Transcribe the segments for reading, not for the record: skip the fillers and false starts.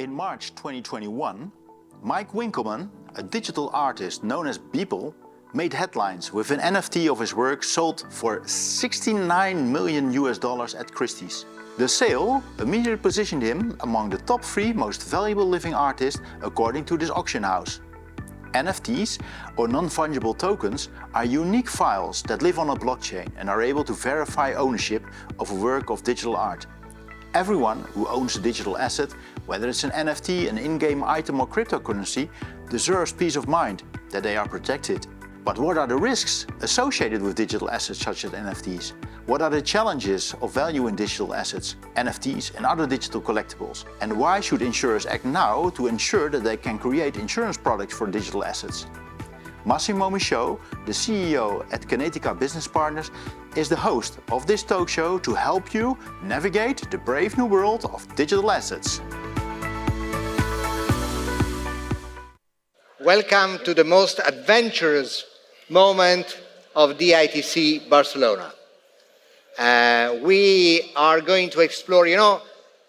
In March 2021, Mike Winkelmann, a digital artist known as Beeple, made headlines with an NFT of his work sold for $69 million at Christie's. The sale immediately positioned him among the top 3 most valuable living artists according to this auction house. NFTs, or non-fungible tokens, are unique files that live on a blockchain and are able to verify ownership of a work of digital art. Everyone who owns a digital asset, whether it's an NFT, an in-game item or cryptocurrency, deserves peace of mind that they are protected. But what are the risks associated with digital assets such as NFTs? What are the challenges of value in digital assets, NFTs and other digital collectibles? And why should insurers act now to ensure that they can create insurance products for digital assets? Massimo Michaud, the CEO at Kinetica Business Partners, is the host of this talk show to help you navigate the brave new world of digital assets. Welcome to the most adventurous moment of the ITC Barcelona. We are going to explore,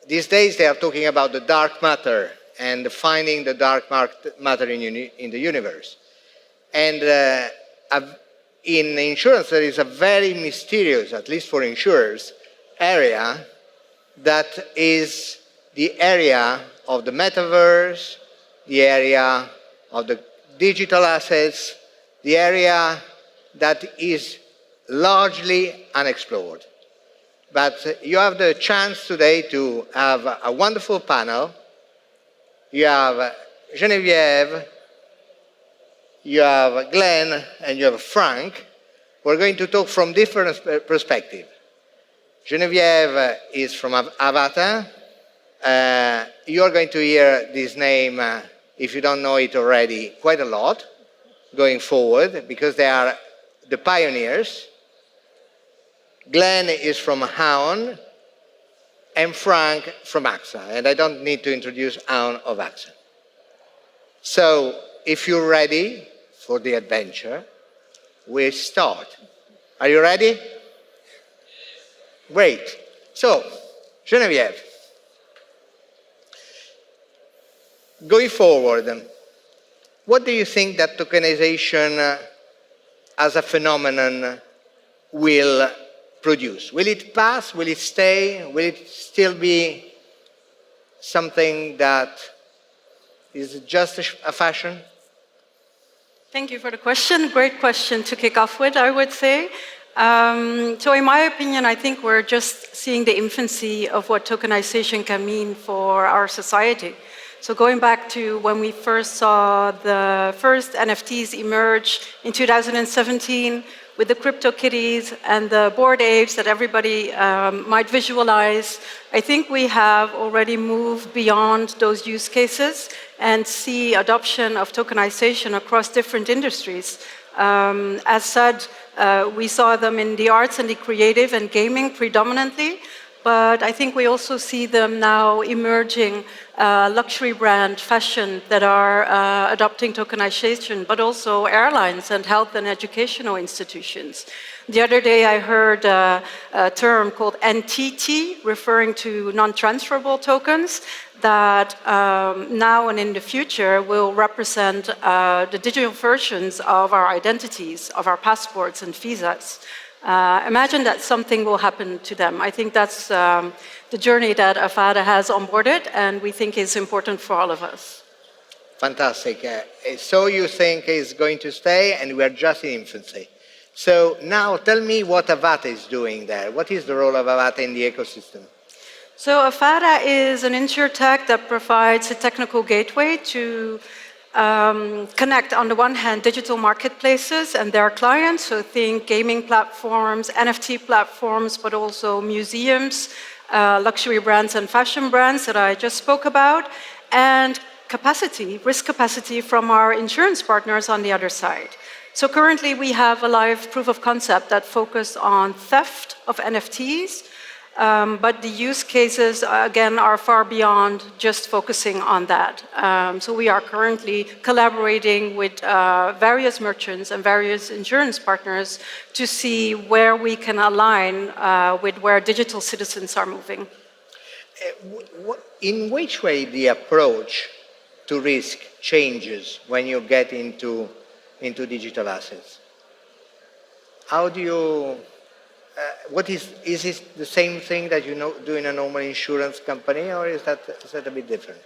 these days they are talking about the dark matter and finding the dark matter in the universe. And in insurance there is a very mysterious, at least for insurers, area that is the area of the metaverse, the area of the digital assets, the area that is largely unexplored. But you have the chance today to have a wonderful panel. You have Geneviève, you have Glenn, and you have Frank. We're going to talk from different perspectives. Geneviève is from Avata. You're going to hear this name, if you don't know it already, quite a lot going forward, because they are the pioneers. Glenn is from Aon, and Frank from AXA. And I don't need to introduce Aon of AXA. So, if you're ready for the adventure, we start. Are you ready? Great. So, Geneviève, going forward, what do you think that tokenization as a phenomenon will produce? Will it pass? Will it stay? Will it still be something that is just a fashion? Thank you for the question. Great question to kick off with, I would say. So in my opinion, I think we're just seeing the infancy of what tokenization can mean for our society. So going back to when we first saw the first NFTs emerge in 2017 with the CryptoKitties and the Bored Apes that everybody might visualize, I think we have already moved beyond those use cases and see adoption of tokenization across different industries. As said, we saw them in the arts and the creative and gaming predominantly, but I think we also see them now emerging, luxury brand, fashion, that are adopting tokenization, but also airlines and health and educational institutions. The other day I heard a term called NTT, referring to non-transferable tokens, that now and in the future will represent the digital versions of our identities, of our passports and visas. Imagine that something will happen to them. I think that's the journey that Avata has onboarded, and we think is important for all of us. Fantastic. So you think it's going to stay, and we are just in infancy. So now tell me what Avata is doing there. What is the role of Avata in the ecosystem? So Avata is an insurtech that provides a technical gateway to connect, on the one hand, digital marketplaces and their clients, so think gaming platforms, NFT platforms, but also museums, luxury brands and fashion brands that I just spoke about, and capacity, risk capacity from our insurance partners on the other side. So currently we have a live proof of concept that focuses on theft of NFTs, but the use cases, again, are far beyond just focusing on that. So we are currently collaborating with various merchants and various insurance partners to see where we can align with where digital citizens are moving. In which way the approach to risk changes when you get into digital assets? How do you, is it the same thing that you do in a normal insurance company, or is that a bit different?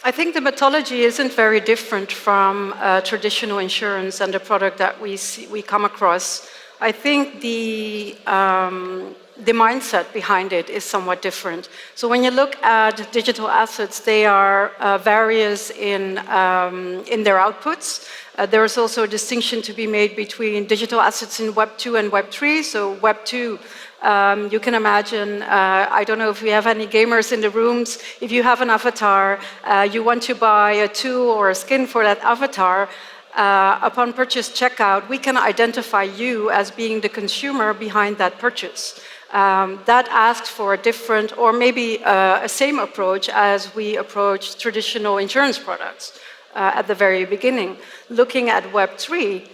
I think the methodology isn't very different from traditional insurance and the product that we come across. I think the mindset behind it is somewhat different. So when you look at digital assets, they are various in their outputs. There is also a distinction to be made between digital assets in Web 2 and Web 3. So Web 2, you can imagine, I don't know if we have any gamers in the rooms, if you have an avatar, you want to buy a tool or a skin for that avatar, upon purchase checkout, we can identify you as being the consumer behind that purchase. That asks for a different or maybe a same approach as we approach traditional insurance products at the very beginning. Looking at Web3,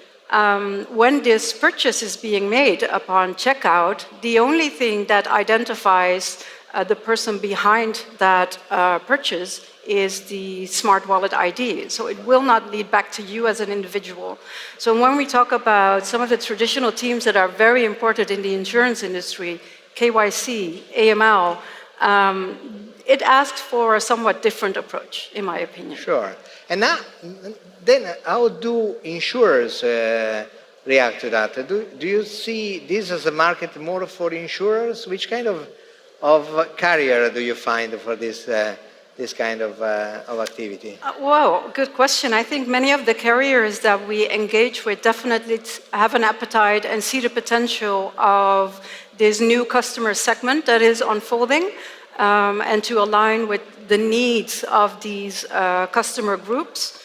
when this purchase is being made upon checkout, the only thing that identifies the person behind that purchase is the smart wallet ID. So it will not lead back to you as an individual. So when we talk about some of the traditional teams that are very important in the insurance industry, KYC, AML, it asks for a somewhat different approach, in my opinion. Sure. And now, then how do insurers react to that? Do you see this as a market more for insurers? Which kind of carrier do you find for this kind of activity? Well, good question. I think many of the carriers that we engage with definitely have an appetite and see the potential of this new customer segment that is unfolding, and to align with the needs of these customer groups.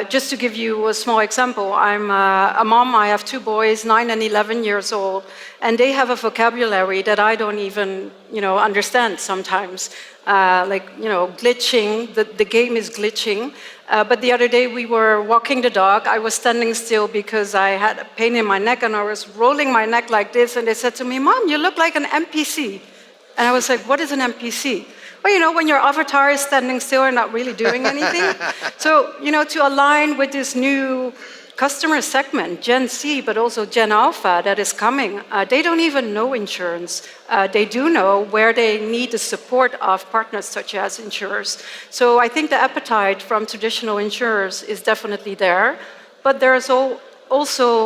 Just to give you a small example, I'm a mom, I have two boys, 9 and 11 years old, and they have a vocabulary that I don't even, understand sometimes. Glitching, the game is glitching. But the other day we were walking the dog, I was standing still because I had a pain in my neck and I was rolling my neck like this, and they said to me, "Mom, you look like an NPC." And I was like, "What is an NPC?" Well, when your avatar is standing still and not really doing anything. So, to align with this new customer segment, Gen Z, but also Gen Alpha that is coming, they don't even know insurance. They do know where they need the support of partners such as insurers. So I think the appetite from traditional insurers is definitely there, but there's also,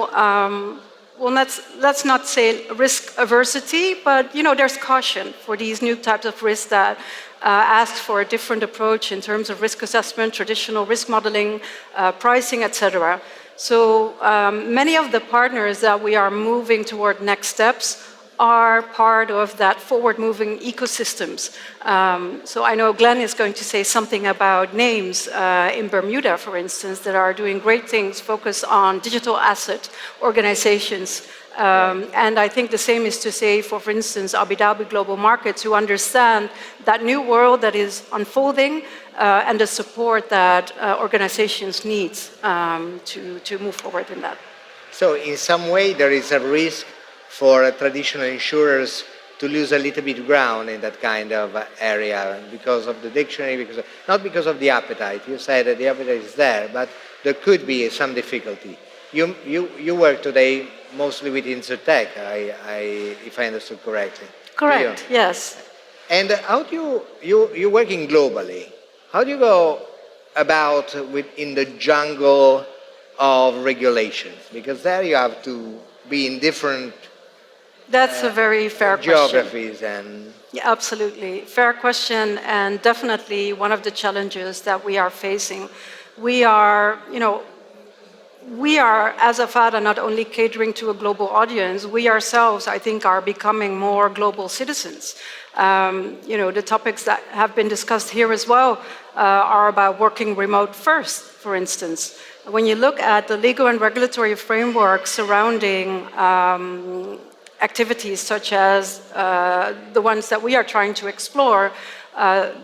let's not say risk aversity, but there's caution for these new types of risks that ask for a different approach in terms of risk assessment, traditional risk modeling, pricing, etc. So many of the partners that we are moving toward next steps are part of that forward-moving ecosystems. So I know Glenn is going to say something about names in Bermuda, for instance, that are doing great things, focus on digital asset organizations. And I think the same is to say for instance, Abu Dhabi Global Markets, who understand that new world that is unfolding and the support that organizations need to move forward in that. So in some way there is a risk for traditional insurers to lose a little bit of ground in that kind of area because of the dictionary, not because of the appetite. You said that the appetite is there, but there could be some difficulty. You work today mostly with Insurtech, if I understood correctly. Correct, yes. And how do you're working globally. How do you go about in the jungle of regulations? Because there you have to be in different That's a very fair geographies question. Yeah, absolutely. Fair question, and definitely one of the challenges that we are facing. We are, as Avata, not only catering to a global audience, we ourselves, I think, are becoming more global citizens. The topics that have been discussed here as well are about working remote first, for instance. When you look at the legal and regulatory framework surrounding activities such as the ones that we are trying to explore,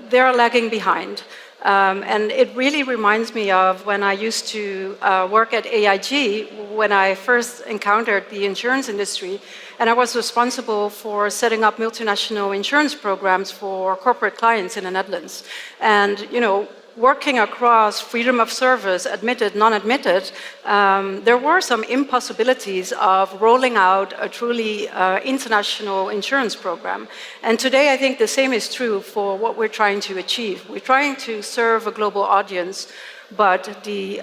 they are lagging behind. And it really reminds me of when I used to work at AIG, when I first encountered the insurance industry, and I was responsible for setting up multinational insurance programs for corporate clients in the Netherlands. And, working across freedom of service, admitted, non-admitted, there were some impossibilities of rolling out a truly international insurance program. And today I think the same is true for what we're trying to achieve. We're trying to serve a global audience, but the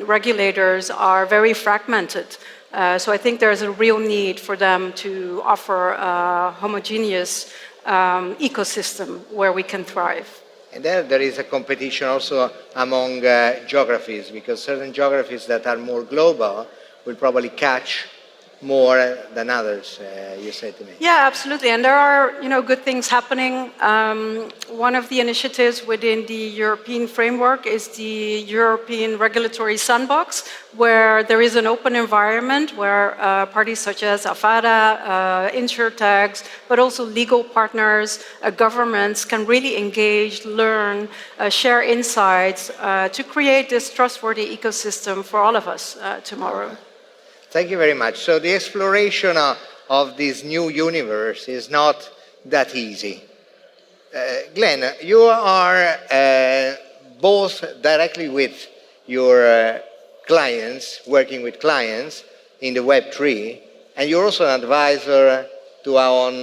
regulators are very fragmented. So I think there's a real need for them to offer a homogeneous ecosystem where we can thrive. And there is a competition also among geographies, because certain geographies that are more global will probably catch more than others, you said to me. Yeah, absolutely. And there are, good things happening. One of the initiatives within the European framework is the European Regulatory Sandbox, where there is an open environment where parties such as Avata, InsurTags, but also legal partners, governments can really engage, learn, share insights to create this trustworthy ecosystem for all of us tomorrow. Thank you very much. So the exploration of this new universe is not that easy. Glenn, you are both directly with your clients, working with clients in the Web3, and you're also an advisor to our own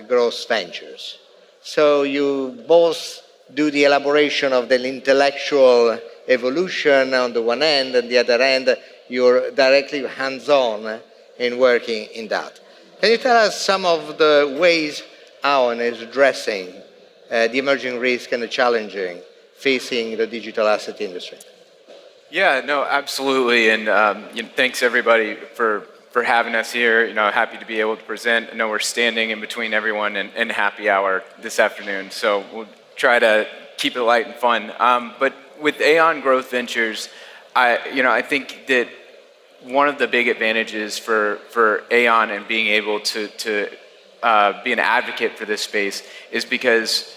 growth ventures. So you both do the elaboration of the intellectual evolution on the one end, and the other end, you're directly hands-on in working in that. Can you tell us some of the ways Aon is addressing the emerging risk and the challenging facing the digital asset industry? Yeah, no, absolutely. And thanks everybody for having us here. Happy to be able to present. I know we're standing in between everyone and happy hour this afternoon, so we'll try to keep it light and fun. But with Aon Growth Ventures, I think that one of the big advantages for Aon and being able to be an advocate for this space is because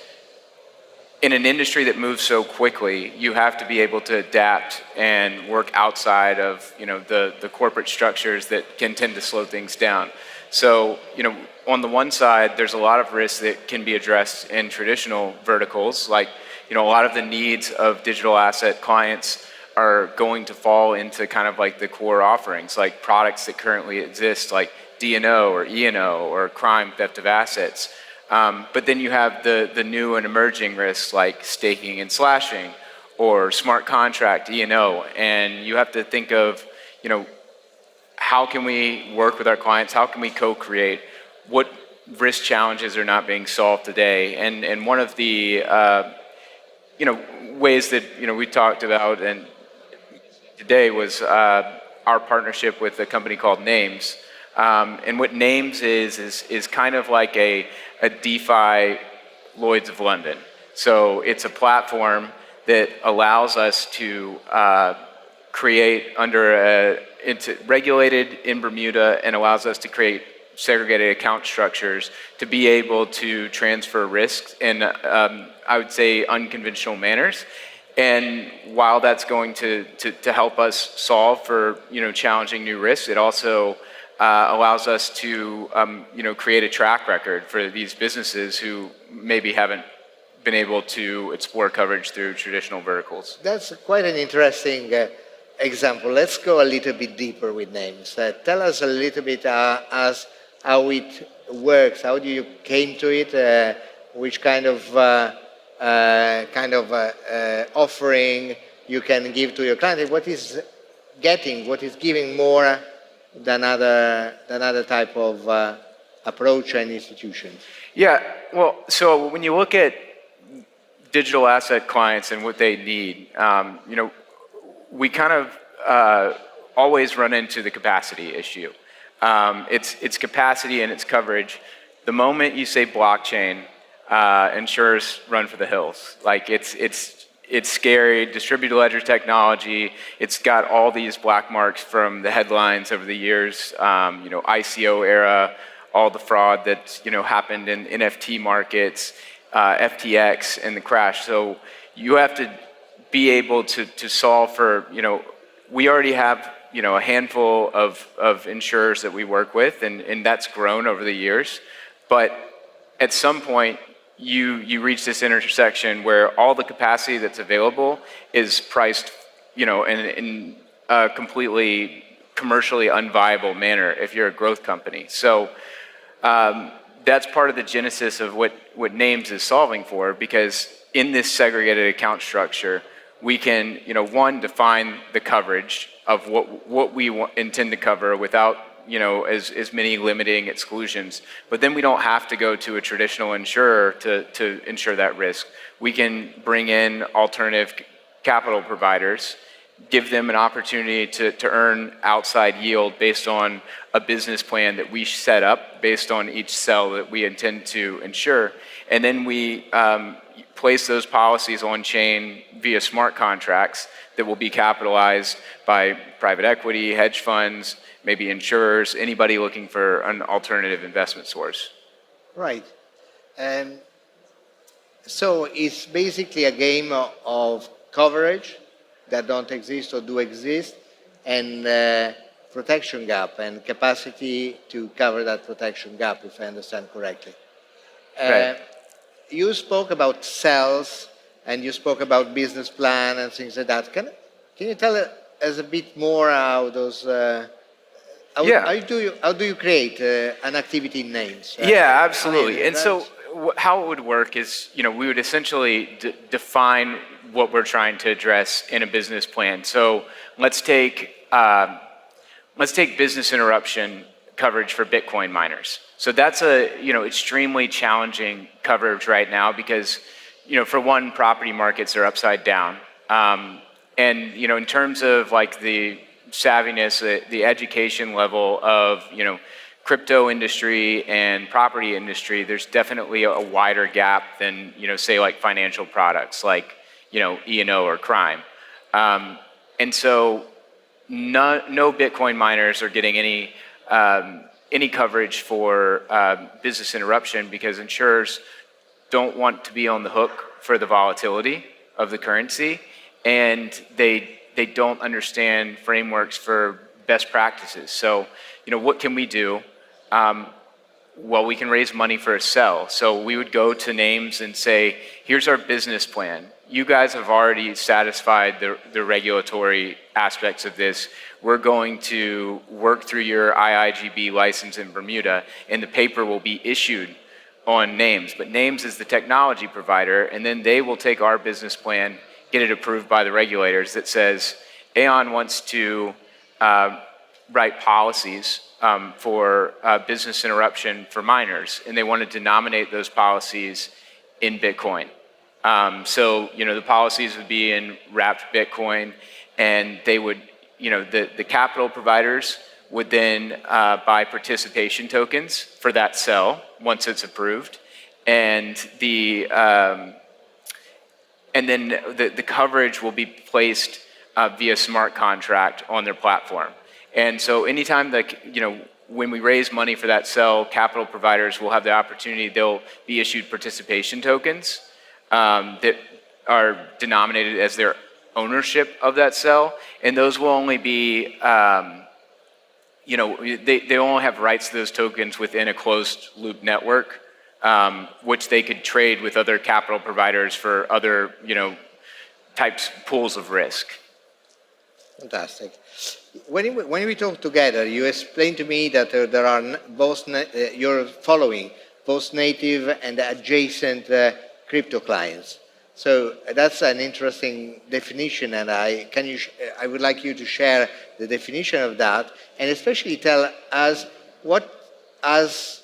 in an industry that moves so quickly, you have to be able to adapt and work outside of the corporate structures that can tend to slow things down. So on the one side, there's a lot of risks that can be addressed in traditional verticals, like a lot of the needs of digital asset clients are going to fall into kind of like the core offerings, like products that currently exist, like D&O or E&O or crime, theft of assets. But then you have the new and emerging risks like staking and slashing or smart contract, E&O, and you have to think of, how can we work with our clients? How can we co-create? What risk challenges are not being solved today? And one of the ways that we talked about and today was our partnership with a company called Names. And what Names is kind of like a DeFi Lloyd's of London. So it's a platform that allows us to create regulated in Bermuda and allows us to create segregated account structures to be able to transfer risks in, I would say, unconventional manners. And while that's going to help us solve for challenging new risks, it also allows us to create a track record for these businesses who maybe haven't been able to explore coverage through traditional verticals. That's quite an interesting example. Let's go a little bit deeper with Names. Tell us a little bit as how it works. How do you came to it? Which kind of offering you can give to your client? What is giving more than other type of approach and institution? Yeah, well, so when you look at digital asset clients and what they need, we kind of always run into the capacity issue. It's capacity and it's coverage. The moment you say blockchain, insurers run for the hills. Like it's scary. Distributed ledger technology. It's got all these black marks from the headlines over the years. ICO era, all the fraud that's happened in NFT markets, FTX and the crash. So you have to be able to solve for, we already have, a handful of insurers that we work with, and that's grown over the years. But at some point, you reach this intersection where all the capacity that's available is priced, in a completely commercially unviable manner if you're a growth company. So that's part of the genesis of what NAMES is solving for, because in this segregated account structure, we can, one, define the coverage of what we intend to cover without, as many limiting exclusions. But then we don't have to go to a traditional insurer to insure that risk. We can bring in alternative capital providers, give them an opportunity to earn outside yield based on a business plan that we set up based on each cell that we intend to insure. And then we place those policies on chain via smart contracts that will be capitalized by private equity, hedge funds, maybe insurers, anybody looking for an alternative investment source. Right. So it's basically a game of coverage that don't exist or do exist, and protection gap and capacity to cover that protection gap, if I understand correctly. Right. You spoke about cells and you spoke about business plan and things like that. Can you tell us a bit more how those? How do you create an activity in NAMES? Yeah, absolutely. And so how it would work is, we would essentially define what we're trying to address in a business plan. So let's take business interruption coverage for Bitcoin miners. So that's extremely challenging coverage right now because, for one, property markets are upside down. And, in terms of like the savviness, the education level of, crypto industry and property industry, there's definitely a wider gap than, say like financial products like, E&O or crime. And so no Bitcoin miners are getting any coverage for business interruption because insurers don't want to be on the hook for the volatility of the currency, and they don't understand frameworks for best practices. So, what can we do? Well, we can raise money for a cell. So we would go to NAMES and say, here's our business plan. You guys have already satisfied the regulatory aspects of this. We're going to work through your IIGB license in Bermuda, and the paper will be issued on NAMES. But NAMES is the technology provider, and then they will take our business plan, get it approved by the regulators that says, Aon wants to write policies for business interruption for miners, and they want to denominate those policies in Bitcoin. So, the policies would be in wrapped Bitcoin, and they would, the capital providers would then buy participation tokens for that cell once it's approved, and then the coverage will be placed via smart contract on their platform. And so anytime when we raise money for that cell, capital providers will have the opportunity, they'll be issued participation tokens that are denominated as their ownership of that cell. And those will only be, they only have rights to those tokens within a closed loop network, which they could trade with other capital providers for other, pools of risk. Fantastic. When we talk together, you explained to me that there are you're following both native and adjacent crypto clients. So that's an interesting definition, and I would like you to share the definition of that, and especially tell us what has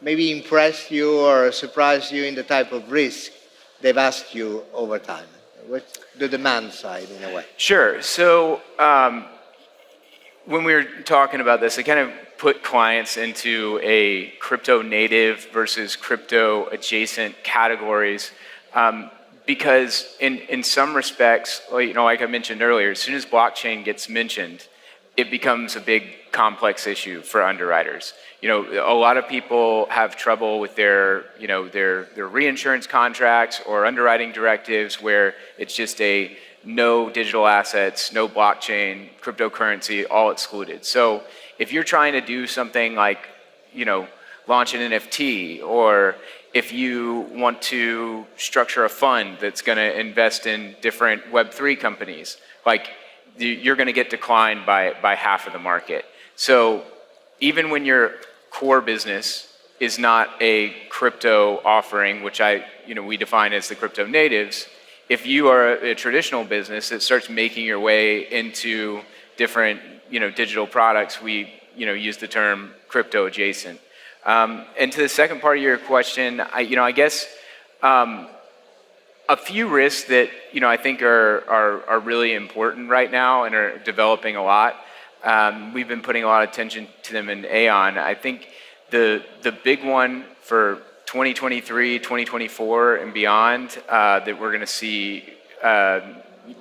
maybe impressed you or surprised you in the type of risk they've asked you over time. What's the demand side, in a way? Sure. So when we were talking about this, I kind of put clients into a crypto native versus crypto adjacent categories because in some respects, like I mentioned earlier, as soon as blockchain gets mentioned, it becomes a big complex issue for underwriters. You know, a lot of people have trouble with their, you know, their reinsurance contracts or underwriting directives where it's just a no digital assets, no blockchain, cryptocurrency, all excluded. So if you're trying to do something like, you know, launch an NFT, or if you want to structure a fund that's going to invest in different Web3 companies, like you're going to get declined by half of the market. So even when your core business is not a crypto offering, which we define as the crypto natives, if you are a traditional business that starts making your way into different, digital products, we, use the term crypto adjacent. And to the second part of your question, I guess a few risks that I think are really important right now and are developing a lot. We've been putting a lot of attention to them in Aon. I think the big one for 2023, 2024, and beyond that we're going to see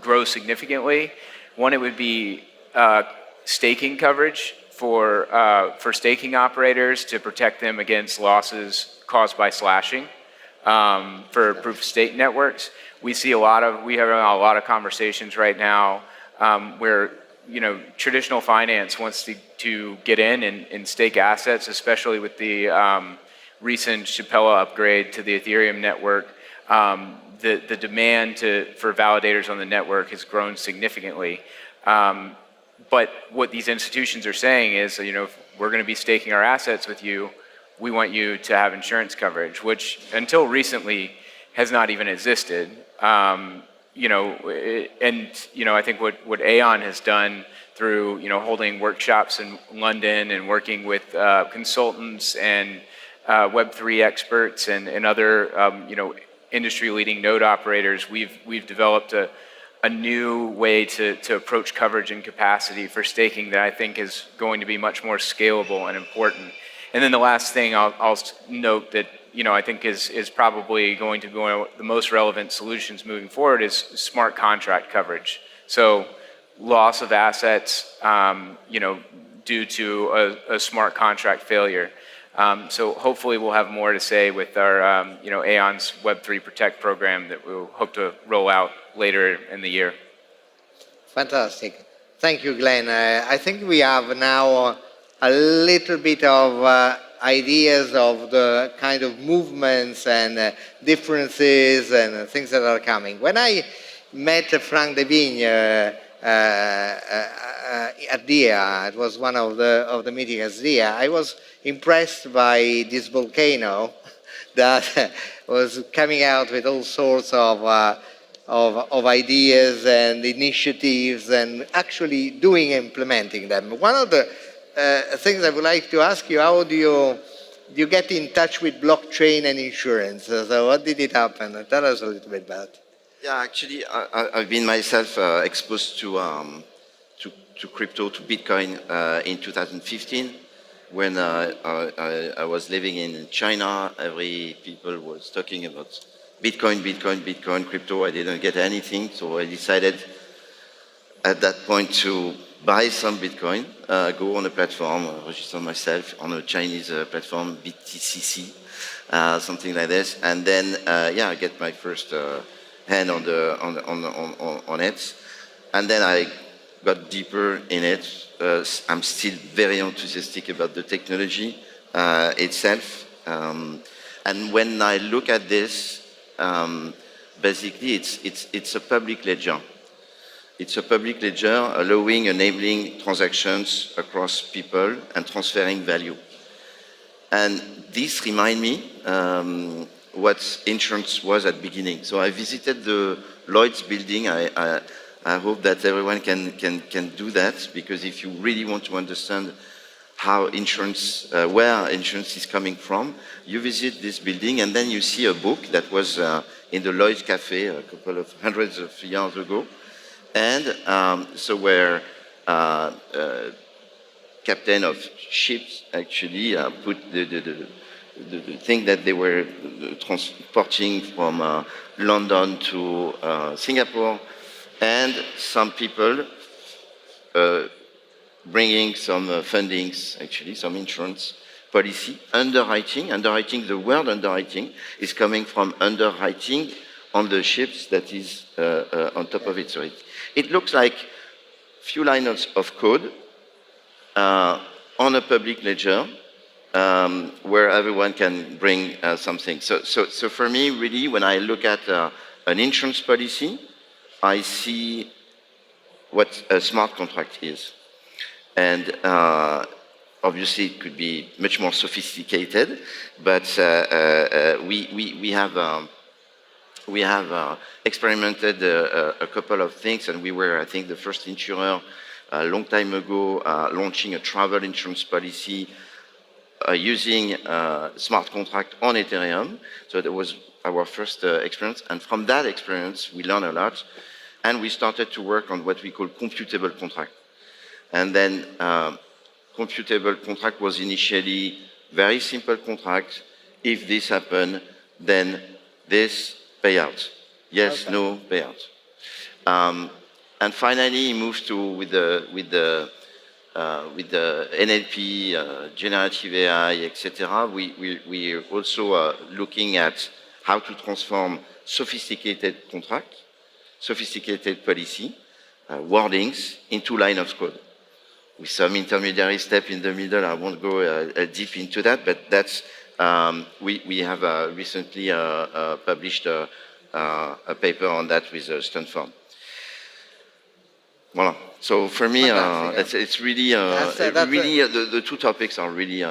grow significantly. One, it would be staking coverage for staking operators to protect them against losses caused by slashing. For proof of stake networks, we have a lot of conversations right now where traditional finance wants to get in and stake assets, especially with the recent Chappella upgrade to the Ethereum network. The demand for validators on the network has grown significantly. But what these institutions are saying is, if we're going to be staking our assets with you, we want you to have insurance coverage, which until recently has not even existed. I think what Aon has done through, holding workshops in London and working with consultants and Web3 experts and other, industry-leading node operators, we've developed a new way to approach coverage and capacity for staking that I think is going to be much more scalable and important. And then the last thing I'll note that I think is probably going to be one of the most relevant solutions moving forward is smart contract coverage. So loss of assets, due to a smart contract failure. So hopefully we'll have more to say with our Aon's Web3 Protect program that we'll hope to roll out later in the year. Fantastic. Thank you, Glenn. I think we have now a little bit of ideas of the kind of movements and differences and things that are coming. When I met Frank De Vigne at DIA, it was one of the meetings at DIA, I was impressed by this volcano that was coming out with all sorts of ideas and initiatives and actually implementing them. One of the things I would like to ask you, how do you get in touch with blockchain and insurance? So what did it happen? Tell us a little bit about it. Yeah, actually, I've been myself exposed to crypto, to Bitcoin in 2015. When I was living in China, people was talking about Bitcoin, crypto. I didn't get anything, so I decided at that point to buy some Bitcoin, go on a platform, register myself on a Chinese platform, BTCC, something like this, and then I get my first hand on it, and then I got deeper in it. I'm still very enthusiastic about the technology itself, and when I look at this, basically it's a public ledger. It's a public ledger enabling transactions across people and transferring value. And this reminds me what insurance was at the beginning. So I visited the Lloyd's building. I hope that everyone can do that, because if you really want to understand how insurance, where insurance is coming from, you visit this building and then you see a book that was in the Lloyd's Cafe a couple of hundreds of years ago. And so where captain of ships actually put the thing that they were transporting from London to Singapore, and some people bringing some fundings, actually, some insurance policy, underwriting. Underwriting, the word underwriting is coming from underwriting on the ships that is on top of it. So it looks like few lines of code on a public ledger where everyone can bring something. So for me, really, when I look at an insurance policy, I see what a smart contract is. And obviously, it could be much more sophisticated, but we have experimented a couple of things, and we were, I think, the first insurer a long time ago launching a travel insurance policy using smart contract on Ethereum. So that was our first experience, and from that experience, we learned a lot, and we started to work on what we call computable contract. And then computable contract was initially very simple contract. If this happened, then this payout. Yes, okay. No payout. And finally, he moved to with the NLP, generative AI, etc. We are also looking at how to transform sophisticated contract, sophisticated policy, wordings into line of code. With some intermediary step in the middle, I won't go deep into that, but that's we have recently published a paper on that with Stanford. Voilà. So for me, it's really, the two topics are really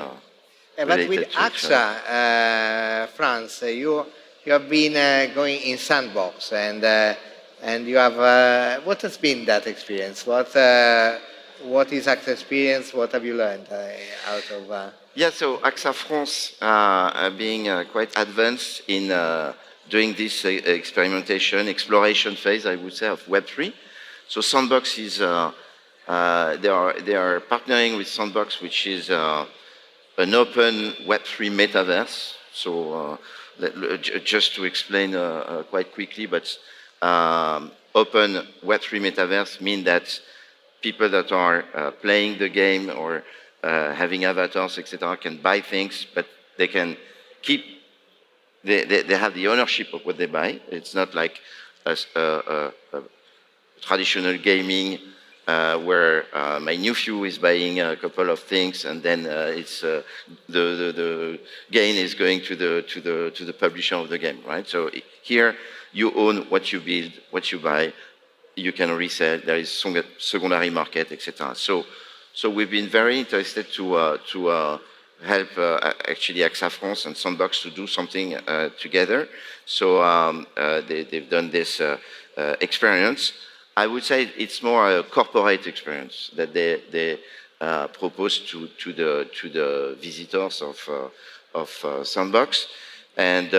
but with AXA, France, you have been going in sandbox, and you have what has been that experience? What is AXA experience? What have you learned out of? Yeah, so AXA France being quite advanced in doing this experimentation, exploration phase, I would say, of Web3. So Sandbox is, they are partnering with Sandbox, which is an open Web3 metaverse. So just to explain quite quickly, but open Web3 metaverse means that people that are playing the game or having avatars, etc., can buy things, but they can keep, they have the ownership of what they buy. It's not like a traditional gaming where my nephew is buying a couple of things, and then it's the gain is going to the publisher of the game, right? So here you own what you build, what you buy, you can resell. There is secondary market, etc. So we've been very interested to help actually AXA France and Sandbox to do something together. So they've done this experience. I would say it's more a corporate experience that they propose to the visitors of Sandbox. And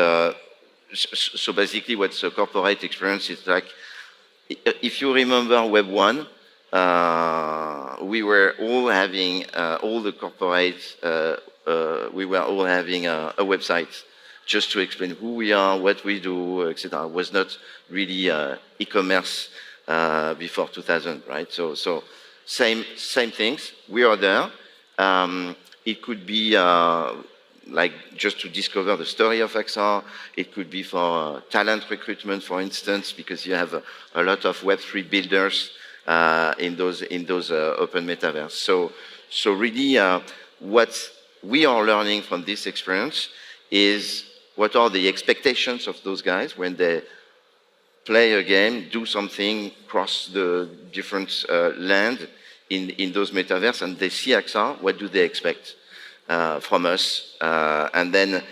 so basically what's a corporate experience is like, if you remember Web 1, we were all having, all the corporates, we were all having a website just to explain who we are, what we do, etc. It was not really e-commerce before 2000, right? So same things. We are there. It could be like just to discover the story of AXA. It could be for talent recruitment, for instance, because you have a lot of Web3 builders in those open metaverse. So really, what we are learning from this experience is what are the expectations of those guys when they play a game, do something, cross the different land in those metaverse, and they see AXA. What do they expect from us? And then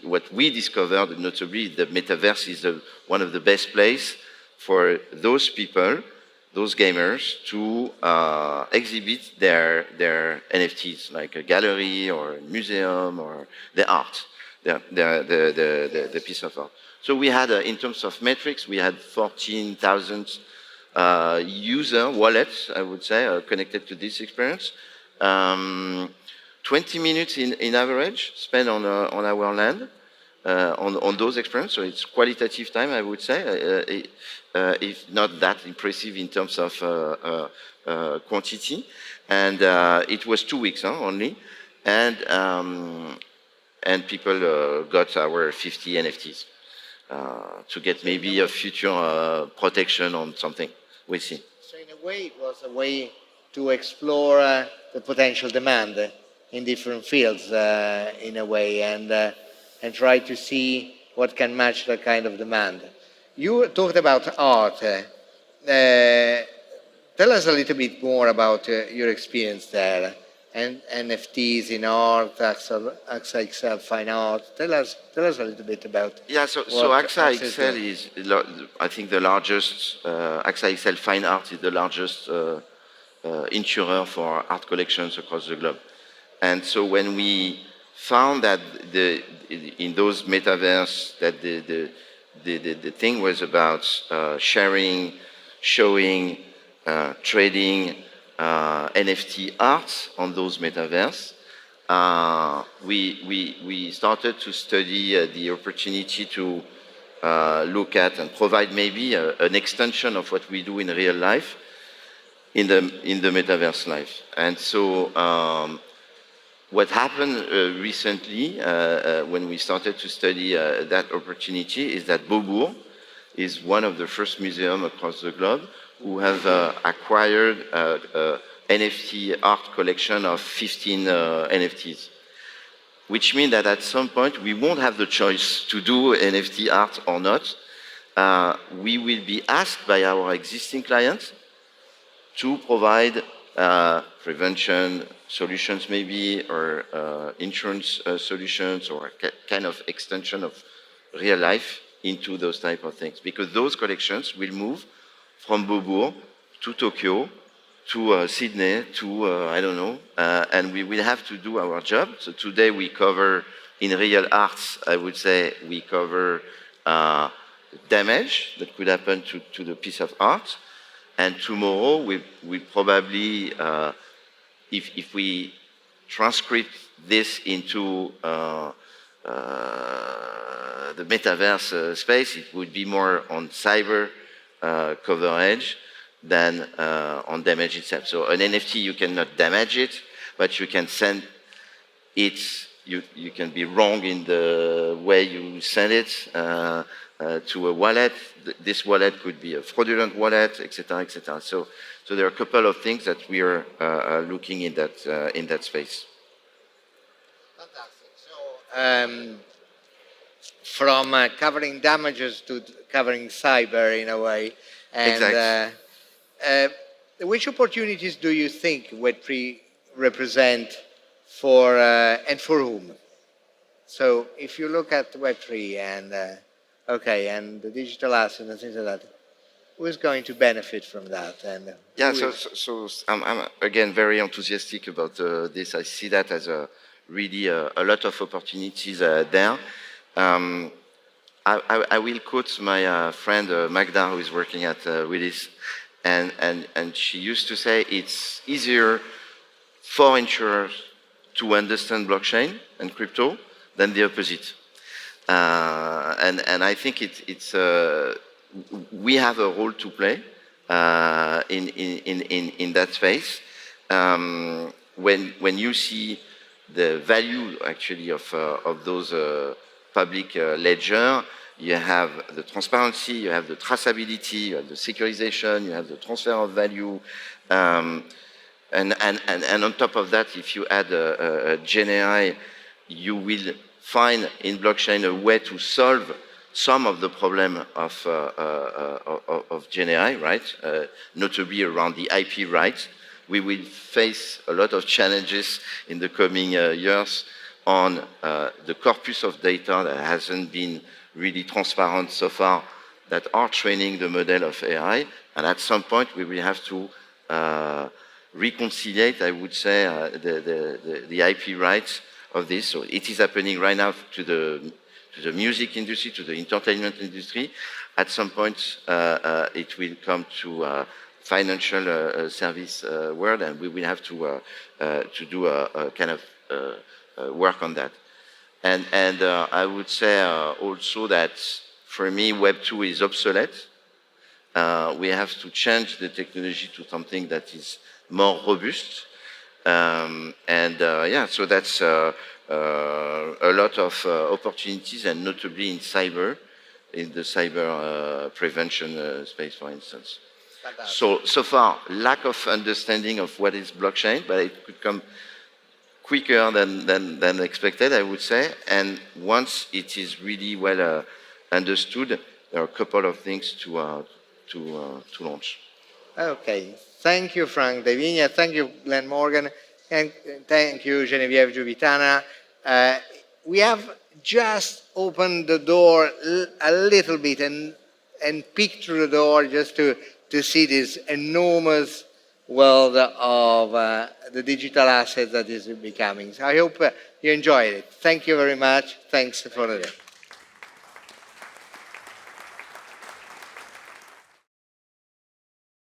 what we discovered, notably, the metaverse is one of the best places for those people, those gamers, to exhibit their NFTs, like a gallery or a museum or the art, the piece of art. So we had, in terms of metrics, we had 14,000 user wallets, I would say, connected to this experience. 20 minutes in average spent on our land, on those experiences. So it's qualitative time, I would say, if not that impressive in terms of quantity, and it was 2 weeks only, and people got our 50 NFTs to get maybe a future protection on something. We'll see. So in a way, it was a way to explore the potential demand in different fields, in a way, and try to see what can match that kind of demand. You talked about art. Tell us a little bit more about your experience there, and NFTs in art, AXA XL Fine Art. Tell us a little bit about. Yeah, so AXA XL is, I think, the largest. AXA XL Fine Art is the largest insurer for art collections across the globe. And so when we found that in those metaverse that the thing was about sharing, showing, trading NFT art on those metaverse, we started to study the opportunity to look at and provide maybe an extension of what we do in real life in the metaverse life. And so what happened recently when we started to study that opportunity is that Beaubourg is one of the first museums across the globe who have acquired NFT art collection of 15 NFTs, which means that at some point we won't have the choice to do NFT art or not. We will be asked by our existing clients to provide prevention solutions maybe, or insurance solutions, or kind of extension of real life into those type of things. Because those collections will move from Beaubourg to Tokyo, to Sydney, to, I don't know, and we will have to do our job. So today we cover, in real arts, I would say, we cover damage that could happen to the piece of art. And tomorrow we probably, if we transcript this into the metaverse space, it would be more on cyber coverage than on damage itself. So an NFT, you cannot damage it, but you can send it, you can be wrong in the way you send it to a wallet. This wallet could be a fraudulent wallet, etc., etc. So there are a couple of things that we are looking in that space. Fantastic. So from covering damages to covering cyber in a way, and Exactly. Which opportunities do you think Web3 represent for and for whom? So if you look at Web3 and and the digital asset and things like that, who is going to benefit from that? And yeah, so I'm again very enthusiastic about this. I see that as really a lot of opportunities there. I will quote my friend Magda, who is working at Willis, and she used to say it's easier for insurers to understand blockchain and crypto than the opposite. And I think it's we have a role to play in that space. When you see the value actually of those public ledger, you have the transparency, you have the traceability, you have the securitization, you have the transfer of value, and on top of that, if you add a GenAI, you will find in blockchain a way to solve some of the problem of GenAI, right? Notably around the IP rights. We will face a lot of challenges in the coming years on the corpus of data that hasn't been really transparent so far, that are training the model of AI. And at some point, we will have to reconciliate, I would say, the IP rights of this. So it is happening right now to the music industry, to the entertainment industry. At some point, it will come to financial service world, and we will have to do a kind of work on that. And I would say also that for me, Web 2 is obsolete. we have to change the technology to something that is more robust. Yeah, so that's a lot of opportunities, and notably in cyber, in the cyber prevention space, for instance. So far, lack of understanding of what is blockchain, but it could come quicker than expected, I would say. And once it is really well understood, there are a couple of things to launch. Okay, thank you, Frank De Vigna, thank you, Glenn Morgan, and thank you, Geneviève Giovitana. We have just opened the door a little bit and peeked through the door just to see this enormous world of the digital asset that is becoming. So I hope you enjoyed it. Thank you very much. Thanks for the day.